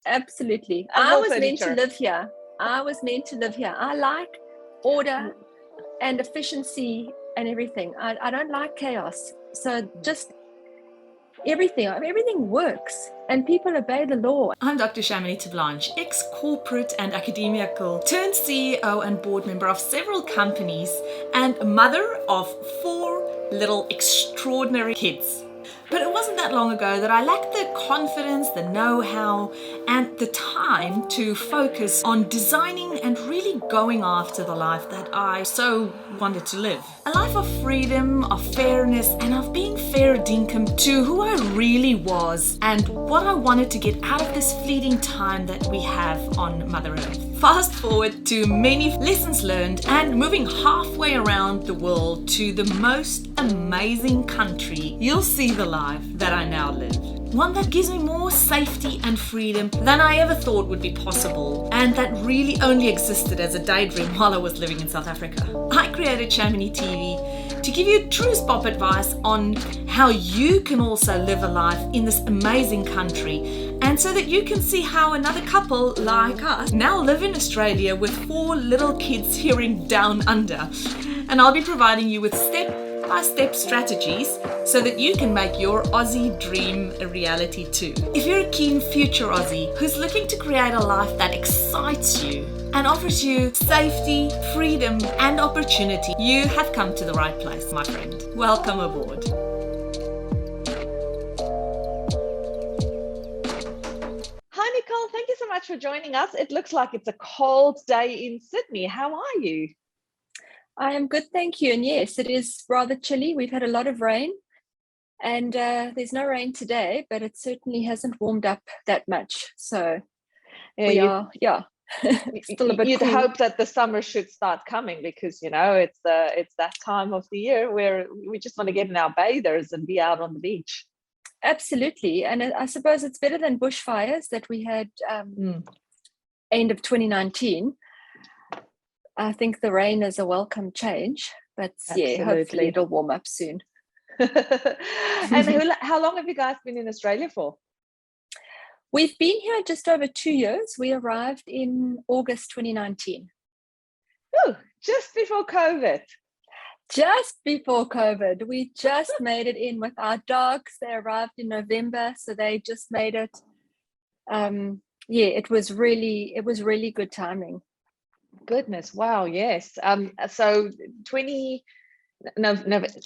Absolutely. And I more was meant to furniture. live here. I like order and efficiency and everything. I don't like chaos. So just everything works and people obey the law. I'm Dr. Shamini Blanche, ex-corporate and academia girl, turned CEO and board member of several companies and mother of 4 little extraordinary kids. But it wasn't that long ago that I lacked the confidence, the know-how, and the time to focus on designing and really going after the life that I so wanted to live. A life of freedom, of fairness, and of being fair dinkum to who I really was and what I wanted to get out of this fleeting time that we have on Mother Earth. Fast forward to many lessons learned and moving halfway around the world to the most amazing country, you'll see the life that I now live. One that gives me more safety and freedom than I ever thought would be possible, and that really only existed as a daydream while I was living in South Africa. I created Shamini TV to give you true spot advice on how you can also live a life in this amazing country, and so that you can see how another couple like us now live in Australia with 4 little kids here in Down Under. And I'll be providing you with step-by-step strategies so that you can make your Aussie dream a reality too. If you're a keen future Aussie who's looking to create a life that excites you and offers you safety, freedom, and opportunity, you have come to the right place, my friend. Welcome aboard. Hi, Nicole. Thank you so much for joining us. It looks like it's a cold day in Sydney. How are you? I am good, thank you. And yes, it is rather chilly. We've had a lot of rain and there's no rain today, but it certainly hasn't warmed up that much. So still a bit You'd cool. hope that the summer should start coming because, it's that time of the year where we just want to get in our bathers and be out on the beach. Absolutely. And I suppose it's better than bushfires that we had end of 2019. I think the rain is a welcome change, but Absolutely. Hopefully it'll warm up soon. And how long have you guys been in Australia for? We've been here just over 2 years. We arrived in August 2019. Oh, just before COVID. Just before COVID. We just made it in with our dogs. They arrived in November, so they just made it. It was really good timing. Goodness, wow, yes. So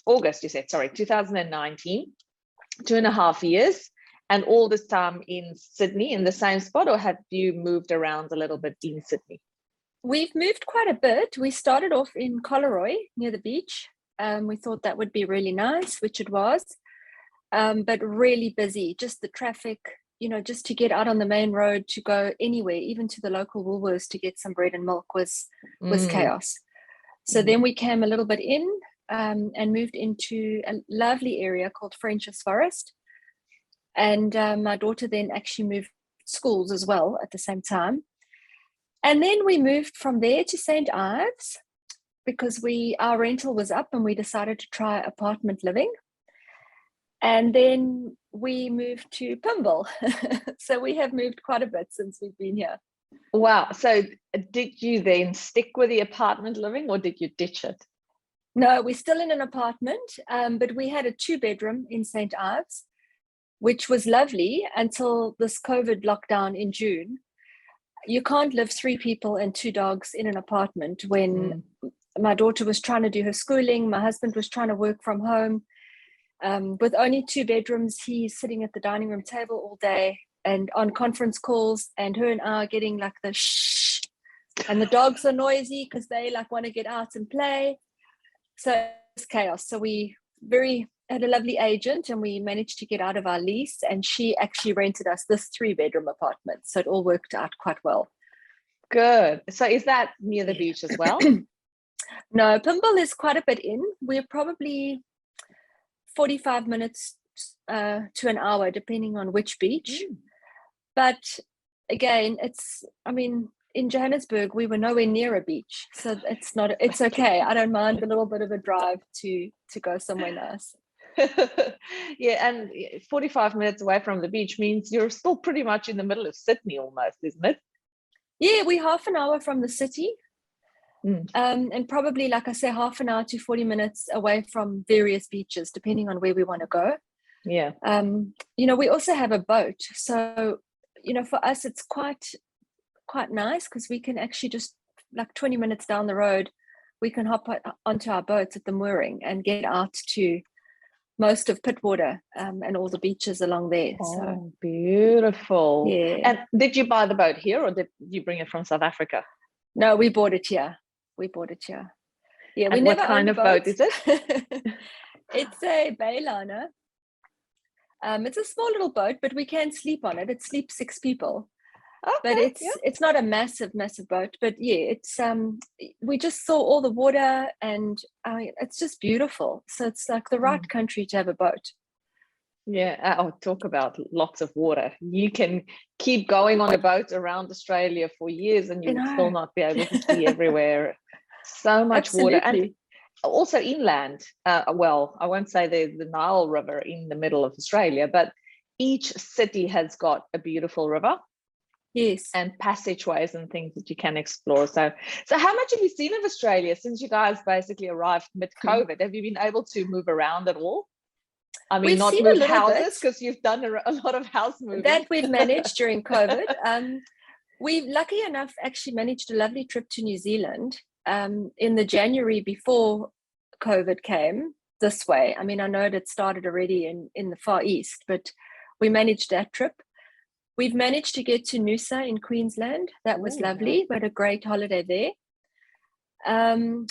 August, you said, sorry, 2019, 2.5 years, and all this time in Sydney, in the same spot, or have you moved around a little bit in Sydney? We've moved quite a bit. We started off in Collaroy near the beach. We thought that would be really nice, which it was, but really busy. Just the traffic, just to get out on the main road to go anywhere, even to the local Woolworths to get some bread and milk was chaos. So then we came a little bit in and moved into a lovely area called French's Forest. And my daughter then actually moved schools as well at the same time. And then we moved from there to St. Ives because our rental was up and we decided to try apartment living. And then we moved to Pimble. So we have moved quite a bit since we've been here. Wow. So did you then stick with the apartment living or did you ditch it? No, we're still in an apartment, but we had a 2-bedroom in St. Ives, which was lovely until this COVID lockdown in June. You can't live 3 people and 2 dogs in an apartment when my daughter was trying to do her schooling. My husband was trying to work from home. With only 2 bedrooms, he's sitting at the dining room table all day and on conference calls, and her and I are getting like the shh, and the dogs are noisy because they want to get out and play. So it's chaos. So we had a lovely agent and we managed to get out of our lease, and she actually rented us this 3-bedroom apartment. So it all worked out quite well. Good. So is that near the beach as well? No, Pimble is quite a bit in. We're probably 45 minutes to an hour, depending on which beach. But again, in Johannesburg, we were nowhere near a beach. So it's okay. I don't mind a little bit of a drive to go somewhere nice. Yeah, and 45 minutes away from the beach means you're still pretty much in the middle of Sydney almost, isn't it? Yeah, we're half an hour from the city. Mm. And probably, like I say, half an hour to 40 minutes away from various beaches, depending on where we want to go. Yeah. We also have a boat. So, for us, it's quite nice because we can actually just, like 20 minutes down the road, we can hop onto our boats at the mooring and get out to most of Pittwater and all the beaches along there. Oh, beautiful. Yeah. And did you buy the boat here or did you bring it from South Africa? No, we bought it here. Yeah, and what kind of boat is it? It's a Bayliner. It's a small little boat, but we can sleep on it. It sleeps 6 people. Okay, but it's not a massive boat. But yeah, it's we just saw all the water, and it's just beautiful. So it's like the right country to have a boat. Yeah, I'll talk about lots of water. You can keep going on a boat around Australia for years and you will still not be able to see everywhere. So much Absolutely. water. And also inland. Well, I won't say there's the Nile River in the middle of Australia, but each city has got a beautiful river. Yes. And passageways and things that you can explore. So how much have you seen of Australia since you guys basically arrived mid-COVID? Have you been able to move around at all? I mean, we've not seen move houses because you've done a lot of house moving. That we've managed during COVID. We've, lucky enough, actually managed a lovely trip to New Zealand in the January before COVID came this way. I mean, I know it had started already in the Far East, but we managed that trip. We've managed to get to Noosa in Queensland. That was lovely. We had a great holiday there.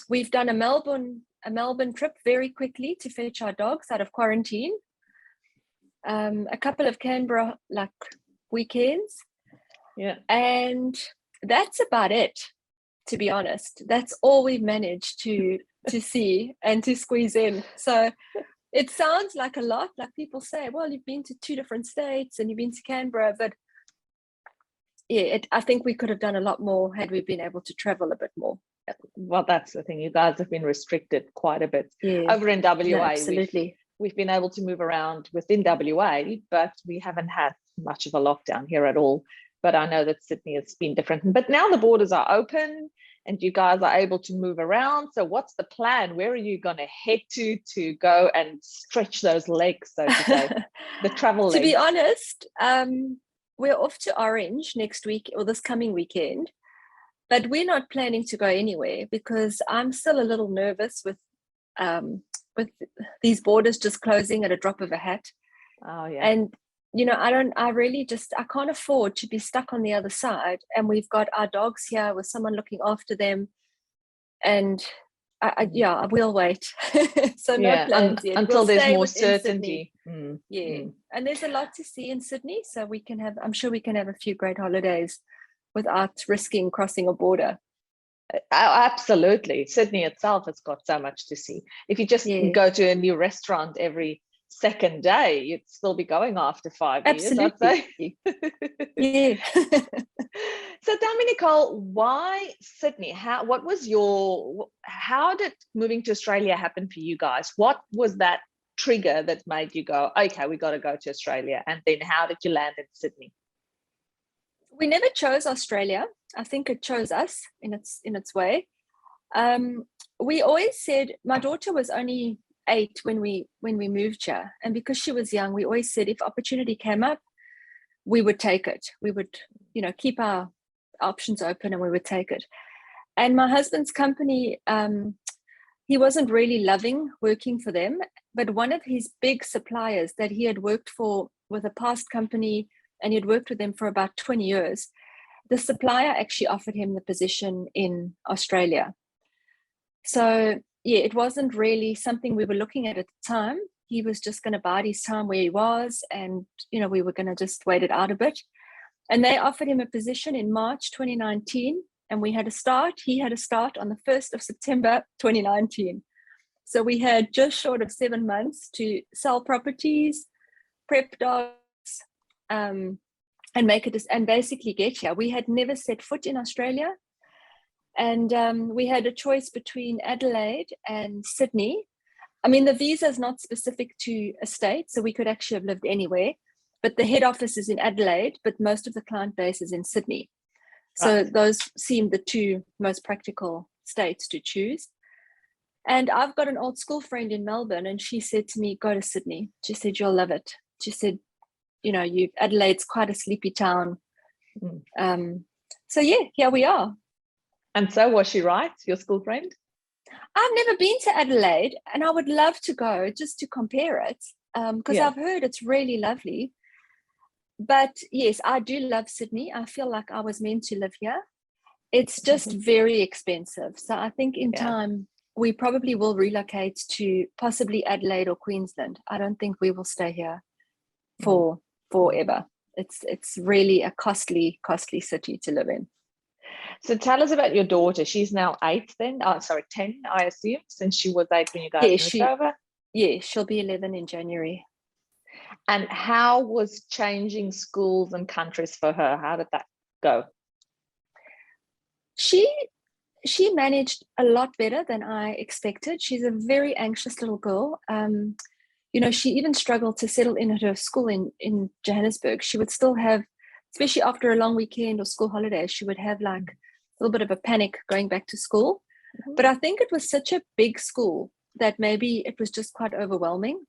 We've done a Melbourne trip very quickly to fetch our dogs out of quarantine. A couple of Canberra weekends. Yeah. And that's about it, to be honest. That's all we've managed to see and to squeeze in. So it sounds like a lot. Like people say, well, you've been to 2 different states and you've been to Canberra, but yeah, I think we could have done a lot more had we been able to travel a bit more. Well, that's the thing. You guys have been restricted quite a bit. Yeah. Over in WA. No, absolutely. We've been able to move around within WA, but we haven't had much of a lockdown here at all. But I know that Sydney has been different. But now the borders are open and you guys are able to move around. So what's the plan? Where are you going to head to go and stretch those legs, so to say, the travel legs? To be honest, we're off to Orange next week or this coming weekend, but we're not planning to go anywhere because I'm still a little nervous with these borders just closing at a drop of a hat. Oh yeah. And I can't afford to be stuck on the other side. And we've got our dogs here with someone looking after them. And I will wait. So no plans yet. Until there's more certainty. And there's a lot to see in Sydney. So I'm sure we can have a few great holidays without risking crossing a border. Absolutely. Sydney itself has got so much to see. If you just go to a new restaurant every second day, you'd still be going after 5 years. Absolutely. I'd say. Yeah. So tell me, Nicole, why Sydney? How did moving to Australia happen for you guys? What was that trigger that made you go, okay, we got to go to Australia? And then how did you land in Sydney? We never chose Australia. I think it chose us in its way. We always said, my daughter was only 8 when we moved here, and because she was young, we always said if opportunity came up, we would take it. We would, keep our options open and we would take it. And my husband's company, he wasn't really loving working for them, but one of his big suppliers that he had worked for with a past company, and he had worked with them for about 20 years, the supplier actually offered him the position in Australia. So yeah, it wasn't really something we were looking at the time. He was just going to bide his time where he was, and we were going to just wait it out a bit. And they offered him a position in March 2019, and he had a start on the 1st of September 2019. So we had just short of 7 months to sell properties, prep dogs, and make it, and basically get here. We had never set foot in Australia. And we had a choice between Adelaide and Sydney. I mean, the visa is not specific to a state, so we could actually have lived anywhere. But the head office is in Adelaide, but most of the client base is in Sydney. So Right. those seem the two most practical states to choose. And I've got an old school friend in Melbourne, and she said to me, go to Sydney. She said, you'll love it. She said, Adelaide's quite a sleepy town. So yeah, here we are. And so was she right, your school friend? I've never been to Adelaide, and I would love to go just to compare it, because I've heard it's really lovely. But yes, I do love Sydney. I feel like I was meant to live here. It's just very expensive. So I think in time, we probably will relocate to possibly Adelaide or Queensland. I don't think we will stay here for forever. It's really a costly city to live in. So tell us about your daughter. She's now 8 then. Oh, sorry, 10, I assume, since she was 8 when you guys moved over. Yeah, she'll be 11 in January. And how was changing schools and countries for her? How did that go? She managed a lot better than I expected. She's a very anxious little girl. She even struggled to settle in at her school in Johannesburg. She would still have, especially after a long weekend or school holidays, she would have like a little bit of a panic going back to school. But I think it was such a big school that maybe it was just quite overwhelming.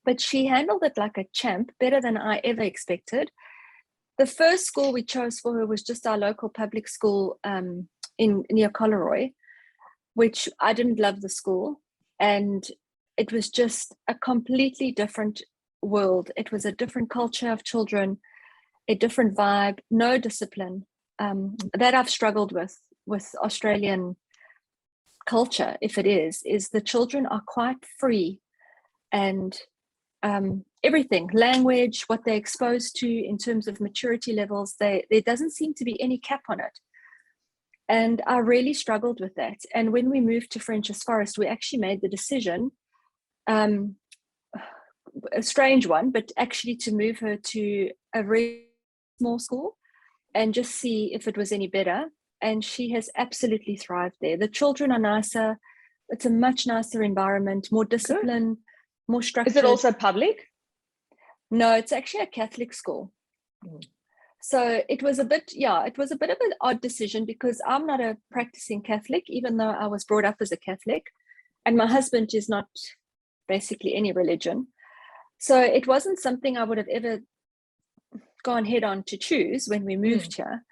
But she handled it like a champ, better than I ever expected. The first school we chose for her was just our local public school near Coleroy, which I didn't love the school. And it was just a completely different world. It was a different culture of children, a different vibe, no discipline. That I've struggled with Australian culture, if it is the children are quite free, and everything, language, what they're exposed to in terms of maturity levels, there doesn't seem to be any cap on it. And I really struggled with that. And when we moved to Frenchs Forest, we actually made the decision, a strange one, but actually to move her to a very small school and just see if it was any better. And she has absolutely thrived there. The children are nicer. It's a much nicer environment, more discipline, more structured. Is it also public? No, it's actually a Catholic school. So it was a bit of an odd decision, because I'm not a practicing Catholic, even though I was brought up as a Catholic, and my husband is not basically any religion. So it wasn't something I would have ever gone head on to choose when we moved here.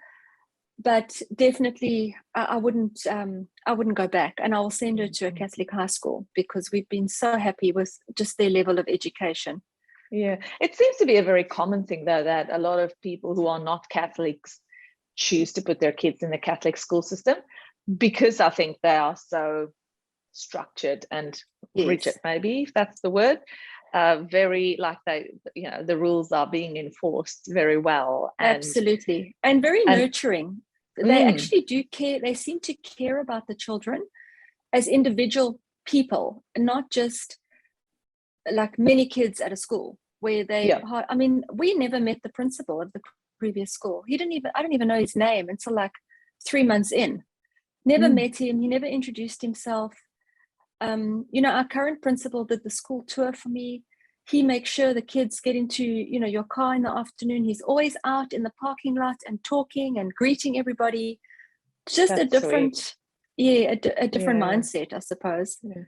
But definitely I wouldn't go back, and I will send her to a Catholic high school, because we've been so happy with just their level of education. Yeah, it seems to be a very common thing, though, that a lot of people who are not Catholics choose to put their kids in the Catholic school system, because I think they are so structured and rigid, maybe, if that's the word. Very like the rules are being enforced very well. Absolutely. And very nurturing. They actually do care. They seem to care about the children as individual people, and not just like many kids at a school where I mean, we never met the principal of the previous school. I don't even know his name until like 3 months in. Never met him. He never introduced himself. Our current principal did the school tour for me. He makes sure the kids get into, your car in the afternoon. He's always out in the parking lot and talking and greeting everybody. Just a different, a different mindset, I suppose. Yeah.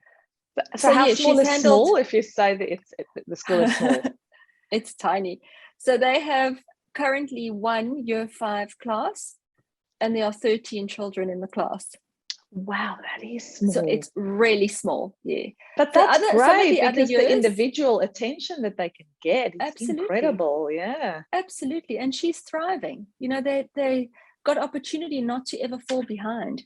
So how small is small, if you say that the school is small? It's tiny. So they have currently one year 5 class, and there are 13 children in the class. Wow, that is small. So it's really small, yeah. But that's great, because the individual attention that they can get is incredible, yeah. Absolutely, and she's thriving. They got opportunity not to ever fall behind.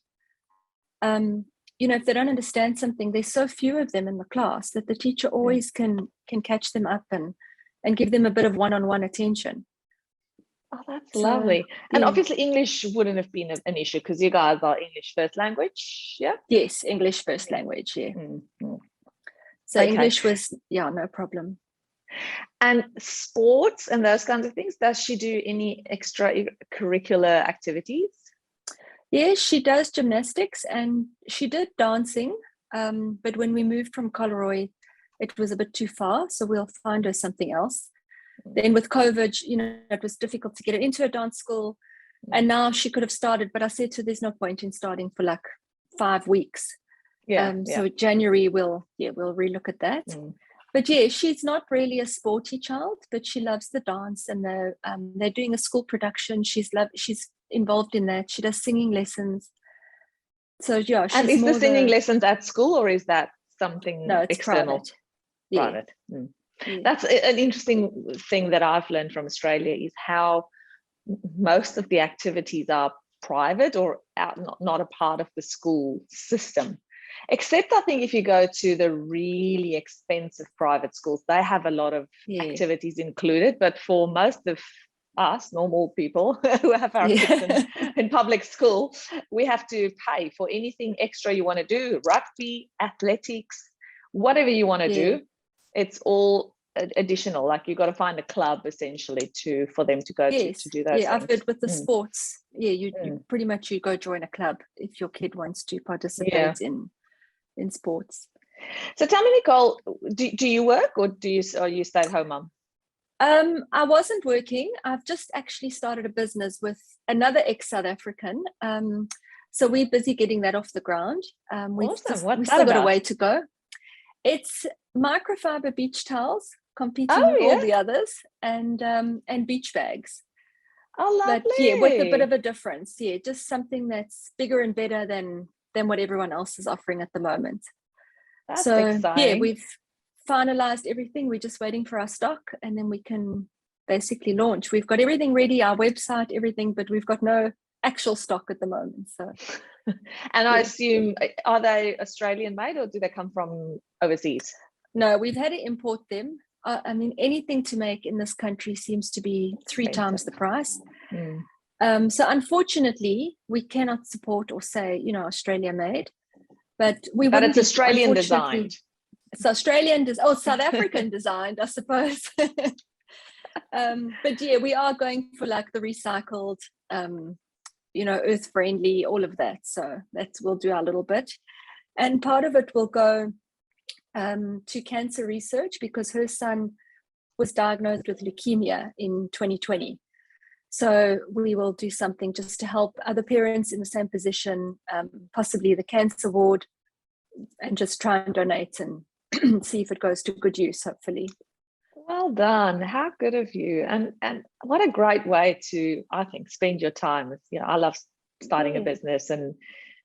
If they don't understand something, there's so few of them in the class that the teacher always can catch them up and give them a bit of one-on-one attention. Oh, that's lovely. And obviously English wouldn't have been an issue, because you guys are English first language, yeah? Yes, English first language, yeah. So English was, no problem. And sports and those kinds of things, does she do any extracurricular activities? Yeah, she does gymnastics, and she did dancing. But when we moved from Coleroy, it was a bit too far, so we'll find her something else. Then with COVID, it was difficult to get her into a dance school, and now she could have started, but I said to her, there's no point in starting for like 5 weeks. So January we'll relook at that. But yeah, she's not really a sporty child, but she loves the dance, and they're doing a school production. She's involved in that. She does singing lessons. So yeah, and is the singing lessons at school, or is that something it's external? Private. Yeah. That's an interesting thing that I've learned from Australia, is how most of the activities are private or not a part of the school system. Except I think if you go to the really expensive private schools, they have a lot of activities included. But for most of us normal people who have our kids in public school, we have to pay for anything extra you want to do, rugby, athletics, whatever you want to do. It's all additional. Like you've got to find a club essentially for them to go to do those things. I've heard with the sports, you pretty much you go join a club if your kid wants to participate in sports. So tell me, Nicole, do you work, or are you stay-at-home mum? I wasn't working. I've just actually started a business with another ex-South African. So we're busy getting that off the ground. We've still got a way to go. It's microfiber beach towels competing with all the others, and beach bags. Oh, lovely. But with a bit of a difference. Just something that's bigger and better than what everyone else is offering at the moment. That's exciting. We've finalized everything. We're just waiting for our stock, and then we can basically launch. We've got everything ready, our website, everything, but we've got no actual stock at the moment. So and I assume, are they Australian made, or do they come from overseas? No, we've had to import them. I mean, anything to make in this country seems to be 3 times the price. So unfortunately, we cannot support or say, Australia made, but it's Australian designed. It's Australian, South African designed, I suppose. But we are going for like the recycled, earth friendly, all of that. So we'll do our little bit, and part of it will go to cancer research, because her son was diagnosed with leukemia in 2020. So we will do something just to help other parents in the same position, possibly the cancer ward, and just try and donate and see if it goes to good use, hopefully. Well done. How good of you. And what a great way to, I think, spend your time. I love starting a business and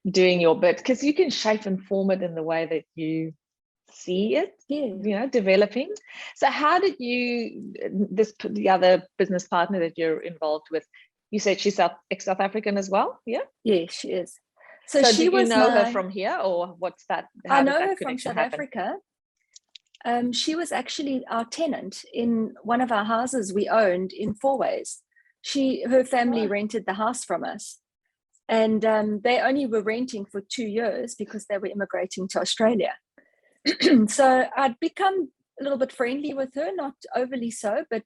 doing your bit, because you can shape and form it in the way that you see it, developing. So how did the other business partner that you're involved with, you said she's South African as well? Yeah, she is. So she was her from here, or what's that? I know her from South Africa. She was actually our tenant in one of our houses we owned in Fourways. Her family rented the house from us, and they only were renting for 2 years because they were immigrating to Australia. So I'd become a little bit friendly with her, not overly so, but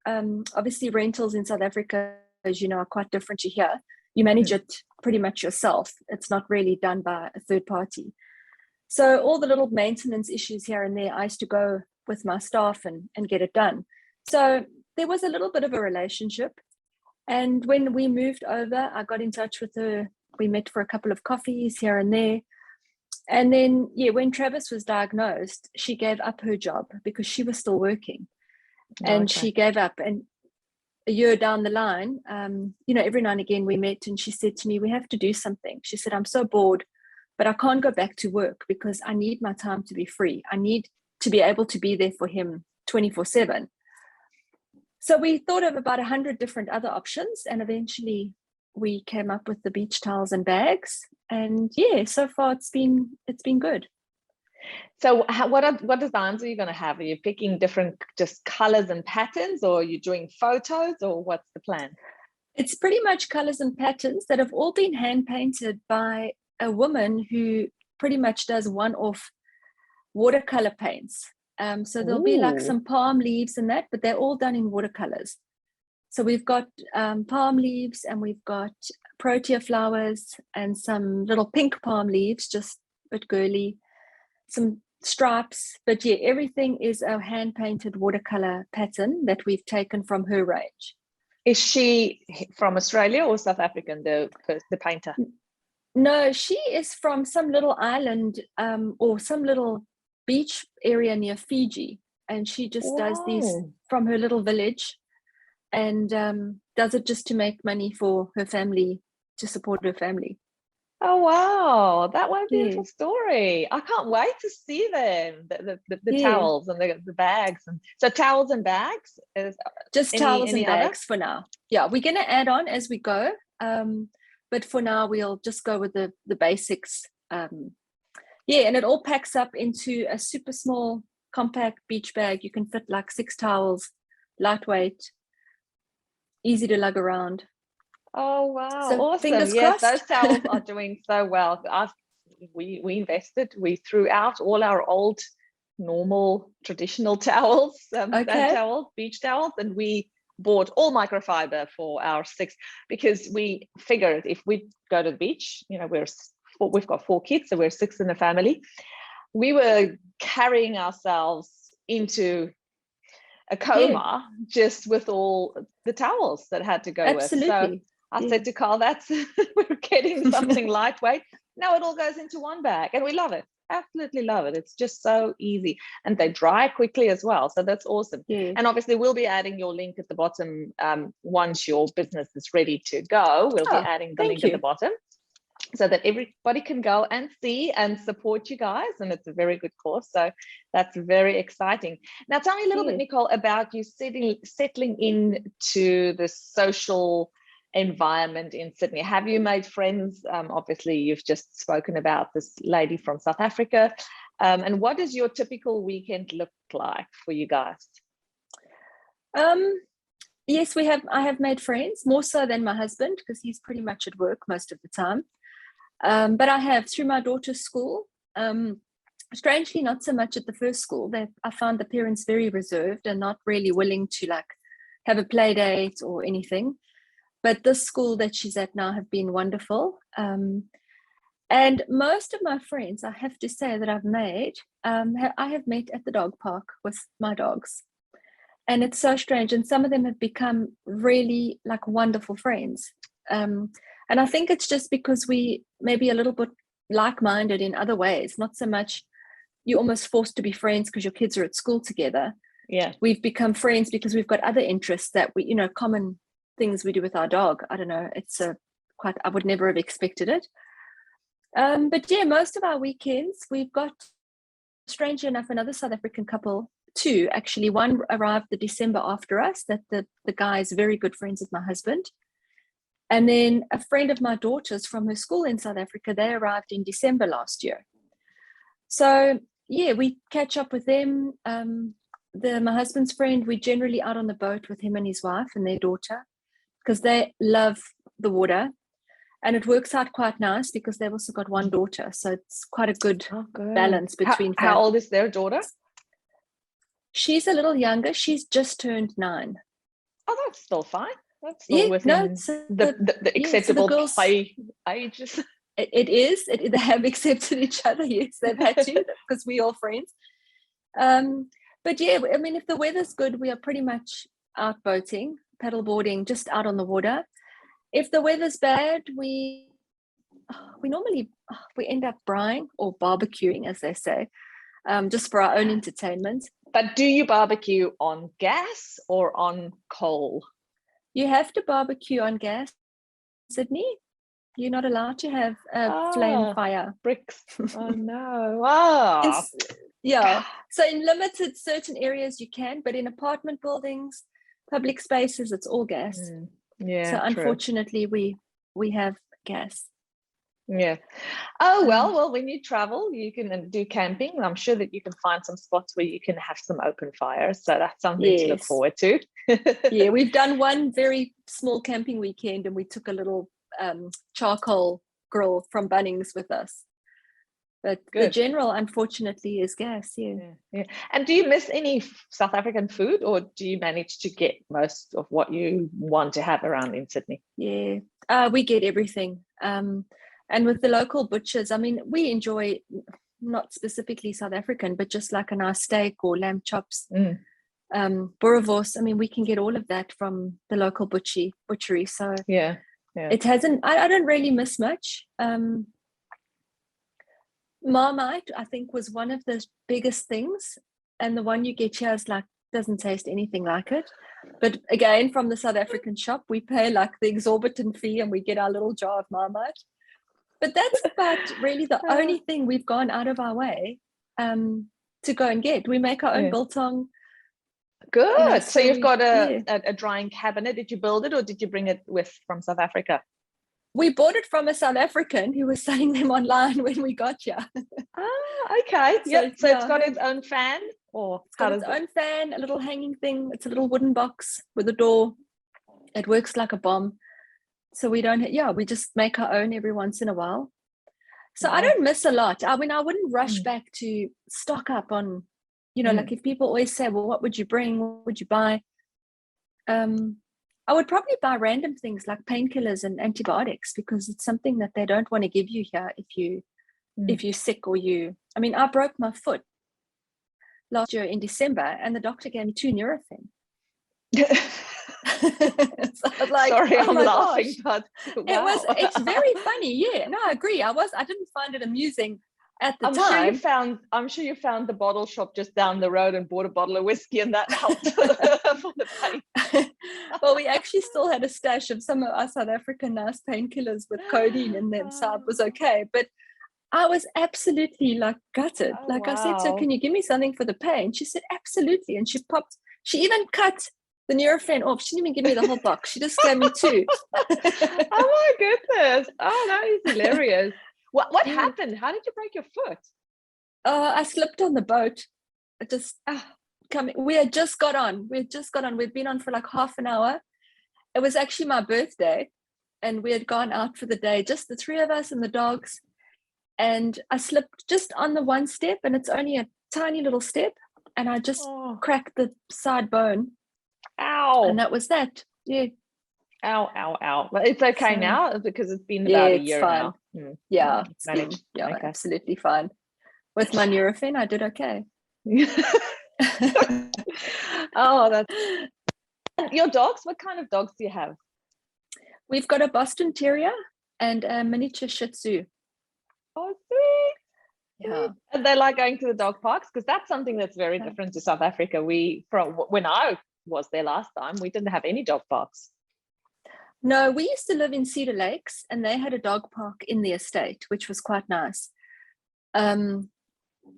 obviously rentals in South Africa, as you know, are quite different to here. You manage it pretty much yourself. It's not really done by a third party. So all the little maintenance issues here and there, I used to go with my staff and get it done. So there was a little bit of a relationship. And when we moved over, I got in touch with her. We met for a couple of coffees here and there. And then, when Travis was diagnosed, she gave up her job because she was still working. And she gave up. And a year down the line, every now and again we met, and she said to me, we have to do something. She said, I'm so bored, but I can't go back to work because I need my time to be free. I need to be able to be there for him 24/7. So we thought of about 100 different other options, and eventually we came up with the beach towels and bags. And so far it's been good. So what designs are you going to have? Are you picking different just colors and patterns, or are you doing photos, or what's the plan? It's pretty much colors and patterns that have all been hand painted by a woman who pretty much does one-off watercolor paints. So there'll be like some palm leaves and that, but they're all done in watercolors. So we've got palm leaves, and we've got protea flowers and some little pink palm leaves, just a bit girly. some stripes, but yeah, everything is a hand painted watercolor pattern that we've taken from her range. Is she from Australia or South African, the painter? No, she is from some little island or some little beach area near Fiji, and she just does these from her little village, and does it just to make money for her family, to support her family. Oh wow, that was a beautiful story. I can't wait to see them, the towels and the bags. And so towels and bags is just towels and bags for now. Yeah, we're going to add on as we go, but for now we'll just go with the basics. And it all packs up into a super small compact beach bag. You can fit like 6 towels, lightweight, easy to lug around. Oh wow, so awesome. Fingers yes crossed. Those towels are doing so well. We invested, we threw out all our old normal traditional towels, beach towels, and we bought all microfiber for our 6, because we figured if we go to the beach, we've got 4 kids, so we're 6 in the family. We were carrying ourselves into a coma just with all the towels that had to go with. So I said to Carl, we're getting something lightweight. Now it all goes into one bag, and we love it. Absolutely love it. It's just so easy, and they dry quickly as well. So that's awesome. And obviously we'll be adding your link at the bottom. Once your business is ready to go, we'll be adding the link at the bottom, so that everybody can go and see and support you guys. And it's a very good course. So that's very exciting. Now tell me a little bit, Nicole, about you settling into the social environment in Sydney. Have you made friends? Obviously you've just spoken about this lady from South Africa. And what does your typical weekend look like for you guys? Yes, I have made friends, more so than my husband, because he's pretty much at work most of the time. But I have, through my daughter's school, strangely not so much at the first school, that I found the parents very reserved and not really willing to have a play date or anything. But this school that she's at now have been wonderful. And most of my friends, I have to say, that I've made, I have met at the dog park with my dogs. And it's so strange. And some of them have become really wonderful friends. And I think it's just because we maybe a little bit like-minded in other ways, not so much you're almost forced to be friends because your kids are at school together. Yeah. We've become friends because we've got other interests that we, common things we do with our dog. I don't know. It's I would never have expected it. But yeah, most of our weekends, we've got, strangely enough, another South African couple, 2 actually. One arrived the December after us, that the guy is very good friends with my husband. And then a friend of my daughter's from her school in South Africa, they arrived in December last year. So yeah, we catch up with them. My husband's friend, we're generally out on the boat with him and his wife and their daughter, because they love the water. And it works out quite nice because they've also got one daughter. So it's quite a good balance between. How old is their daughter? She's a little younger. She's just turned 9. Oh, that's still fine. That's still within the acceptable play ages. It is. They have accepted each other. Yes, they've had to, because we're all friends. But yeah, I mean, if the weather's good, we are pretty much out boating, paddleboarding, just out on the water. If the weather's bad, we normally end up braaiing or barbecuing, as they say, just for our own entertainment. But do you barbecue on gas or on coal? You have to barbecue on gas, Sydney. You're not allowed to have a flame fire. Bricks. Oh no. Wow. Yeah. So in limited certain areas you can, but in apartment buildings, public spaces, it's all gas. Yeah. So unfortunately we have gas. Yeah. Oh well, when you travel, you can do camping. I'm sure that you can find some spots where you can have some open fires. So that's something to look forward to. Yeah, we've done one very small camping weekend, and we took a little charcoal grill from Bunnings with us. But the general, unfortunately, is gas. Yeah. And do you miss any South African food, or do you manage to get most of what you want to have around in Sydney? Yeah, we get everything. And with the local butchers, I mean, we enjoy not specifically South African, but just like a nice steak or lamb chops, Mm. boerewors. I mean, we can get all of that from the local butchery. So Yeah. it hasn't, I don't really miss much. Marmite, I think, was one of the biggest things. And the one you get here is like, doesn't taste anything like it. But again, from the South African shop, we pay like the exorbitant fee and we get our little jar of Marmite. But that's about really the only thing we've gone out of our way to go and get. We make our own biltong. Good. You know, so you've got yeah. a drying cabinet. Did you build it or did you bring it from South Africa? We bought it from a South African who was selling them online when we got here. Okay. So, Yep. So yeah. it's got its own fan, or it's got its own fan, a little hanging thing. It's a little wooden box with a door. It works like a bomb. So we don't, we just make our own every once in a while. So I don't miss a lot. I mean, I wouldn't rush back to stock up on, like if people always say, well, what would you bring? What would you buy? I would probably buy random things like painkillers and antibiotics because it's something that they don't want to give you here if you're sick or I mean, I broke my foot last year in December and the doctor gave me 2 Nurofen. So I was like, sorry, I'm laughing, gosh. but wow. It's very funny. Yeah, no, I agree. I didn't find it amusing at the time. I'm sure you found the bottle shop just down the road and bought a bottle of whiskey and that helped for the pain. Well, we actually still had a stash of some of our South African nice painkillers with codeine in them, so it was okay. But I was absolutely like gutted. I said, so can you give me something for the pain? She said, absolutely. And she even cut the Nurofen off. She didn't even give me the whole box. She just gave me 2. Oh my goodness. Oh, that is hilarious. What happened? How did you break your foot? I slipped on the boat. It just we had just got on. We'd been on for like half an hour. It was actually my birthday and we had gone out for the day, just the 3 of us and the dogs. And I slipped just on the one step, and it's only a tiny little step, and I just cracked the side bone. Ow. And that was that. Yeah. Ow. But it's okay now because it's been about a year fine. now. Yeah. Managed. Okay. Absolutely fine. With my Nurofen, I did okay. Oh, that's your dogs. What kind of dogs do you have? We've got a Boston Terrier and a miniature Shih Tzu. Oh, sweet. Yeah. And they like going to the dog parks because that's something that's very different to South Africa. When I was there last time, we didn't have any dog parks. No, we used to live in Cedar Lakes and they had a dog park in the estate, which was quite nice.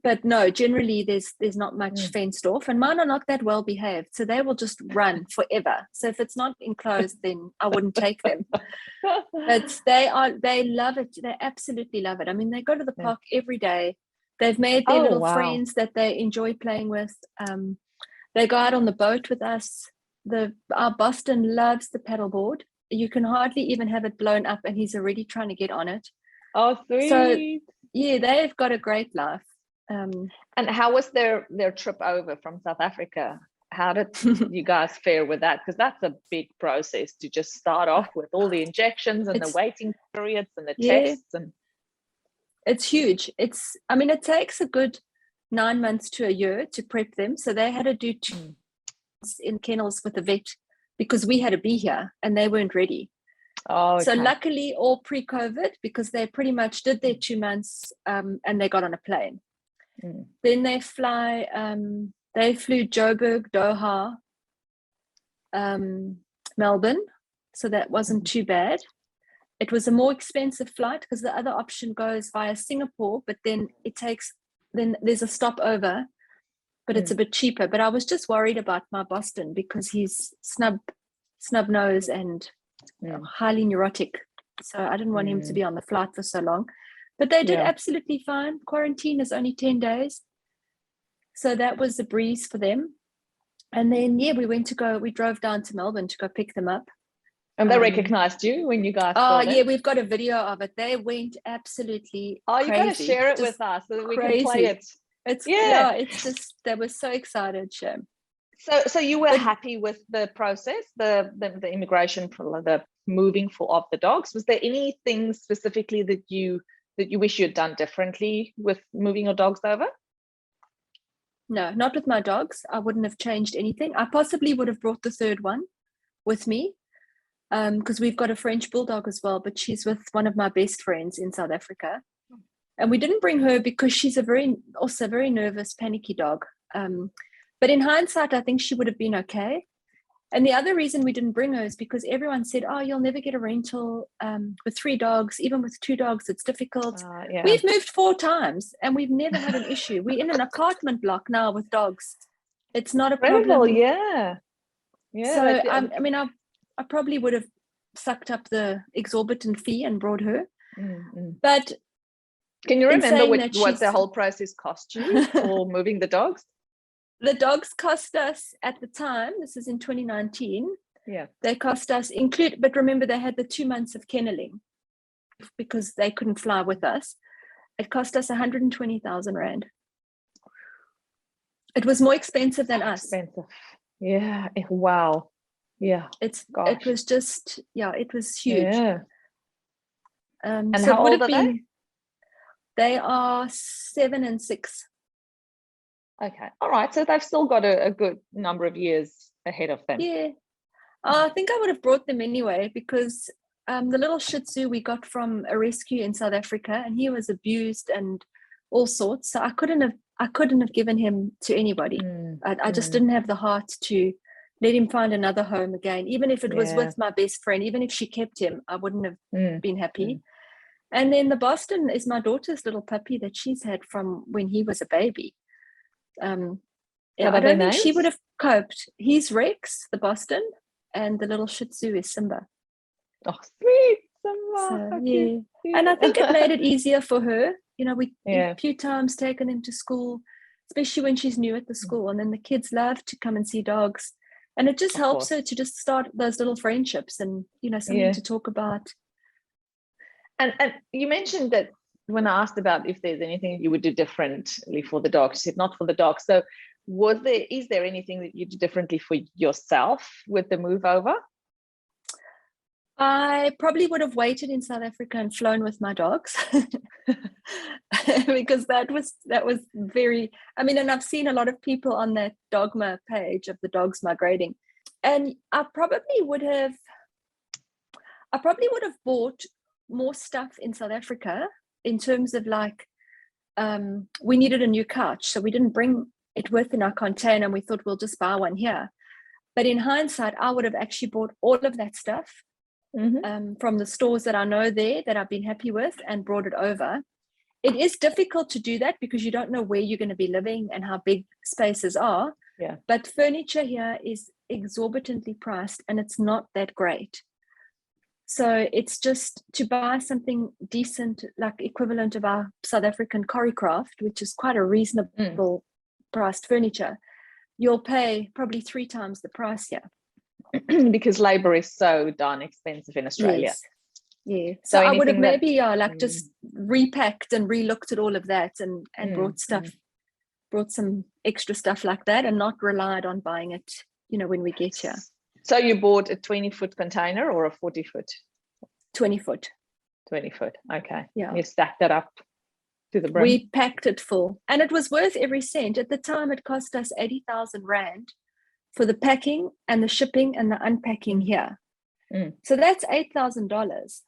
But no, generally there's not much fenced off, and mine are not that well behaved, so they will just run forever. So if it's not enclosed, then I wouldn't take them. But they love it. They absolutely love it. I mean, they go to the park every day. They've made their little friends that they enjoy playing with. They go out on the boat with us. Our Boston loves the paddleboard. You can hardly even have it blown up and he's already trying to get on it. Oh, sweet. So yeah, they've got a great life. And how was their trip over from South Africa? How did you guys fare with that? Because that's a big process to just start off with all the injections and the waiting periods and the tests. And it's huge. It takes a good 9 months to a year to prep them. So they had to do 2 months in kennels with a vet because we had to be here and they weren't ready. Oh, okay. So luckily all pre-COVID, because they pretty much did their 2 months and they got on a plane. Then they flew Joburg, Doha, Melbourne. So that wasn't too bad. It was a more expensive flight because the other option goes via Singapore, but then there's a stopover, but it's a bit cheaper. But I was just worried about my Boston because he's snub nose and highly neurotic. So I didn't want him to be on the flight for so long. But they did absolutely fine. Quarantine is only 10 days. So that was a breeze for them. And then, we drove down to Melbourne to go pick them up. And they recognized you when you guys we've got a video of it. They went absolutely crazy. You got to share it with us so that we can play it. It's just, they were so excited, Shem. So you were happy with the process, the immigration, the moving of the dogs. Was there anything specifically that you that you wish you had done differently with moving your dogs over? No, not with my dogs. I wouldn't have changed anything. I possibly would have brought the third one with me, because we've got a French bulldog as well, but she's with one of my best friends in South Africa. And we didn't bring her because she's also very nervous, panicky dog. But in hindsight, I think she would have been okay. And the other reason we didn't bring her is because everyone said, oh, you'll never get a rental with 3 dogs. Even with 2 dogs, it's difficult. Yeah. We've moved 4 times and we've never had an issue. We're in an apartment block now with dogs. It's not a problem. Yeah. So, I mean, I probably would have sucked up the exorbitant fee and brought her. But can you remember what the whole process cost you for moving the dogs? The dogs cost us at the time, this is in 2019. Yeah. They cost us but remember they had the 2 months of kenneling because they couldn't fly with us. It cost us 120,000 Rand. It was more expensive than us. Expensive. Yeah. Wow. Yeah. It was just, it was huge. Yeah. And so how old are they? They are 7 and 6. Okay. All right. So they've still got a good number of years ahead of them. Yeah. I think I would have brought them anyway because the little Shih Tzu we got from a rescue in South Africa, and he was abused and all sorts. So I couldn't have given him to anybody. I just didn't have the heart to let him find another home again. Even if it was with my best friend, even if she kept him, I wouldn't have been happy. And then the Boston is my daughter's little puppy that she's had from when he was a baby. I don't think she would have coped. He's Rex, the Boston, and the little Shih Tzu is Simba. Oh, sweet Simba. So, yeah. And I think it made it easier for her. We a few times taken him to school, especially when she's new at the school, and then the kids love to come and see dogs, and it just helps her to just start those little friendships and something to talk about. And you mentioned that when I asked about if there's anything you would do differently for the dogs, you said not for the dogs. So is there anything that you do differently for yourself with the move over? I probably would have waited in South Africa and flown with my dogs because that was very, and I've seen a lot of people on that Dogma page of the dogs migrating, and I probably would have bought more stuff in South Africa in terms of we needed a new couch, so we didn't bring it with in our container, and we thought we'll just buy one here. But in hindsight, I would have actually bought all of that stuff from the stores that I know there that I've been happy with and brought it over. It is difficult to do that because you don't know where you're going to be living and how big spaces are. Yeah. But furniture here is exorbitantly priced and it's not that great. So it's just to buy something decent, like equivalent of our South African Coricraft, which is quite a reasonable priced furniture, you'll pay probably 3 times the price here. Because labor is so darn expensive in Australia. Yes. Yeah. So I would have maybe just repacked and relooked at all of that and brought some extra stuff like that and not relied on buying it, when we get here. So you bought a 20-foot container or a 40-foot? 20-foot. 20-foot. Okay. Yeah. You stacked that up to the brim. We packed it full, and it was worth every cent. At the time, it cost us 80,000 Rand for the packing and the shipping and the unpacking here. So that's $8,000.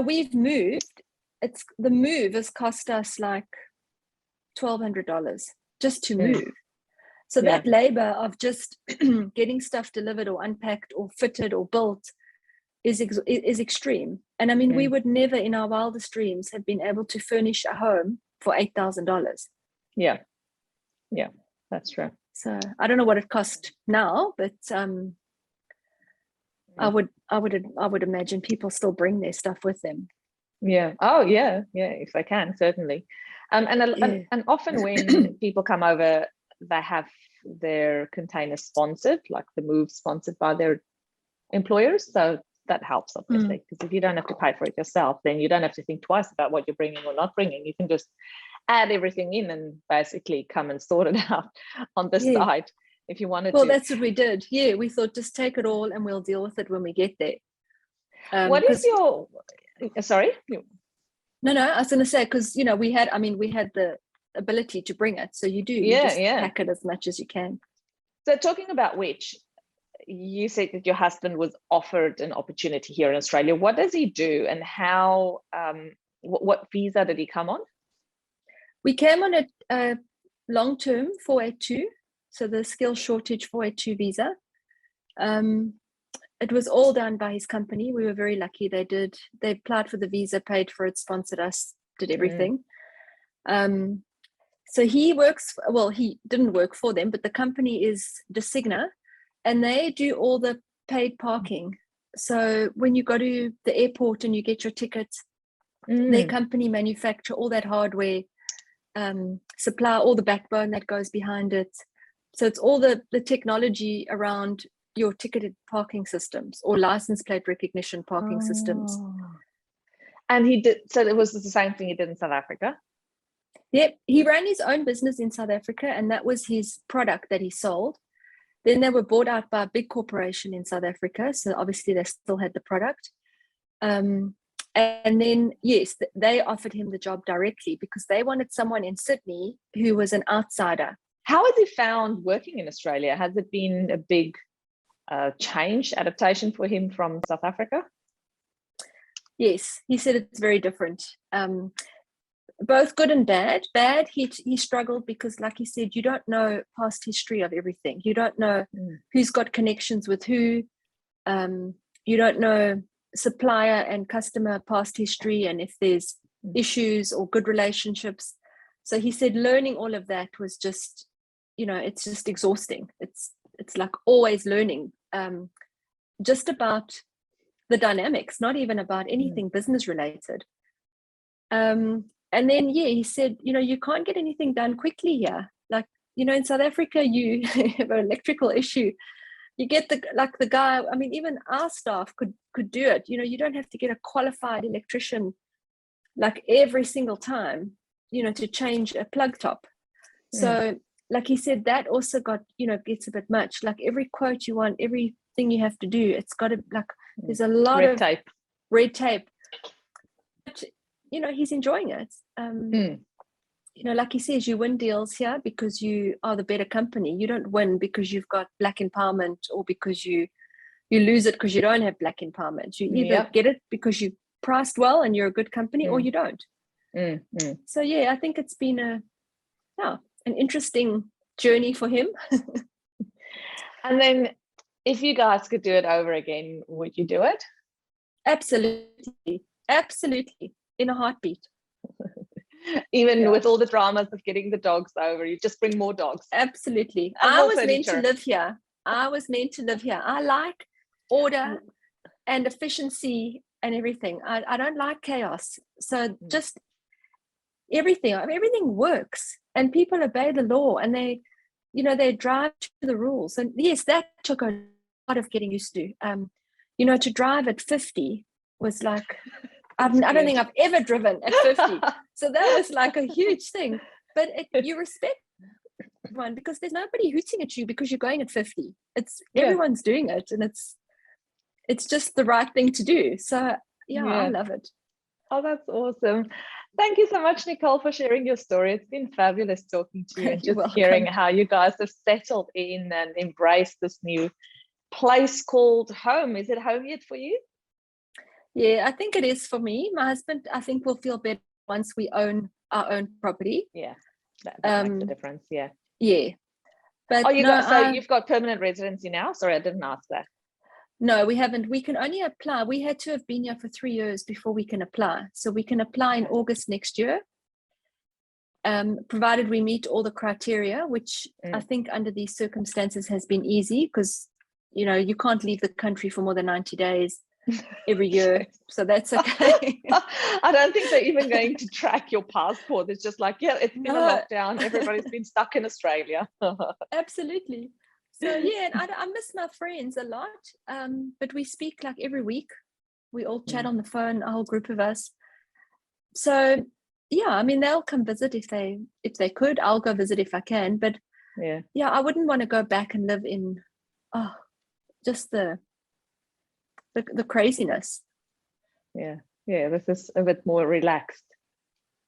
We've moved. The move has cost us like $1,200 just to move. So that labor of just getting stuff delivered or unpacked or fitted or built is extreme. And we would never in our wildest dreams have been able to furnish a home for $8,000. Yeah. Yeah, that's true. So I don't know what it cost now, but I would imagine people still bring their stuff with them. Yeah. Oh, yeah. Yeah, if they can, certainly. And often when people come over, they have their container sponsored, like the move sponsored by their employers. So that helps, obviously, because if you don't have to pay for it yourself, then you don't have to think twice about what you're bringing or not bringing. You can just add everything in and basically come and sort it out on the side if you wanted to. Well, that's what we did. Yeah, we thought just take it all and we'll deal with it when we get there. What is your, sorry? No, I was going to say, because, we had the ability to bring it. So you just pack it as much as you can. So talking about which, you said that your husband was offered an opportunity here in Australia. What does he do, and how, what visa did he come on? We came on a long-term 482, so the skills shortage 482 visa. It was all done by his company. We were very lucky. They applied for the visa, paid for it, sponsored us, did everything. So he didn't work for them, but the company is Designa, and they do all the paid parking. So when you go to the airport and you get your tickets, their company manufacture all that hardware, supply all the backbone that goes behind it. So it's all the technology around your ticketed parking systems or license plate recognition parking systems. And he did, so it was the same thing he did in South Africa? Yep, he ran his own business in South Africa, and that was his product that he sold. Then they were bought out by a big corporation in South Africa, so obviously they still had the product. And then, yes, they offered him the job directly because they wanted someone in Sydney who was an outsider. How has he found working in Australia? Has it been a big adaptation for him from South Africa? Yes, he said it's very different. Both good and bad. Bad, he struggled because, like he said, you don't know past history of everything. You don't know who's got connections with who. You don't know supplier and customer past history and if there's issues or good relationships. So he said learning all of that was just, it's just exhausting. It's like always learning just about the dynamics, not even about anything business related. And then, he said, you can't get anything done quickly here. Like, in South Africa, you have an electrical issue. You get the guy, even our staff could do it. You don't have to get a qualified electrician like every single time, to change a plug top. So like he said, that also gets a bit much. Like every quote you want, everything you have to do, it's got to there's a lot of red tape. But, he's enjoying it. Like he says, you win deals here because you are the better company. You don't win because you've got black empowerment or because you lose it because you don't have black empowerment. You either get it because you priced well and you're a good company or you don't. So I think it's been an interesting journey for him. And then if you guys could do it over again, would you do it? Absolutely in a heartbeat. Even with all the dramas of getting the dogs over, you just bring more dogs. Absolutely. I was meant to live here. I like order and efficiency and everything. I don't like chaos. So just everything works and people obey the law and they drive to the rules. And yes, that took a lot of getting used to. To drive at 50 was like, I don't think I've ever driven at 50. So that was like a huge thing. But you respect everyone because there's nobody hooting at you because you're going at 50. Everyone's doing it and it's just the right thing to do. So I love it. Oh, that's awesome. Thank you so much, Nicole, for sharing your story. It's been fabulous talking to you and just hearing how you guys have settled in and embraced this new place called home. Is it home yet for you? Yeah, I think it is for me. My husband, I think, will feel better once we own our own property. Yeah, that makes a difference. Yeah. Yeah. But you've got permanent residency now? Sorry, I didn't ask that. No, we haven't. We can only apply. We had to have been here for 3 years before we can apply. So we can apply in August next year, provided we meet all the criteria, which I think under these circumstances has been easy because, you can't leave the country for more than 90 days. Every year, so that's okay. I don't think they're even going to track your passport. It's just like, it's been a lockdown. Everybody's been stuck in Australia. Absolutely. So and I miss my friends a lot. But we speak like every week. We all chat on the phone, a whole group of us. So they'll come visit if they could. I'll go visit if I can. But I wouldn't want to go back and live in just the craziness. This is a bit more relaxed.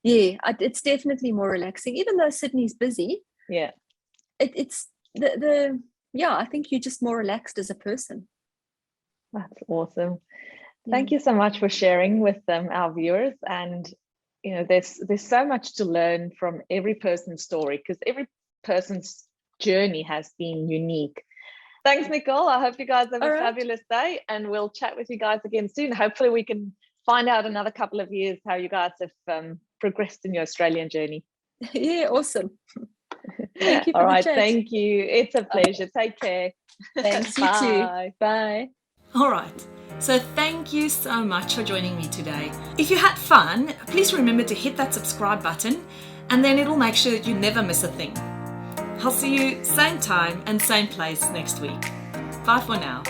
Yeah, it's definitely more relaxing, even though Sydney's busy. Yeah, it's the I think you're just more relaxed as a person. that's awesome. Thank you so much for sharing with our viewers. And there's so much to learn from every person's story, because every person's journey has been unique. Thanks, Nicole. I hope you guys have a fabulous day, and we'll chat with you guys again soon. Hopefully we can find out another couple of years how you guys have progressed in your Australian journey. Yeah, awesome. Thank you for all right, the chat. thank you. It's a pleasure. Take care. Thanks, you too. Bye. All right. So thank you so much for joining me today. If you had fun, please remember to hit that subscribe button, and then it'll make sure that you never miss a thing. I'll see you same time and same place next week. Bye for now.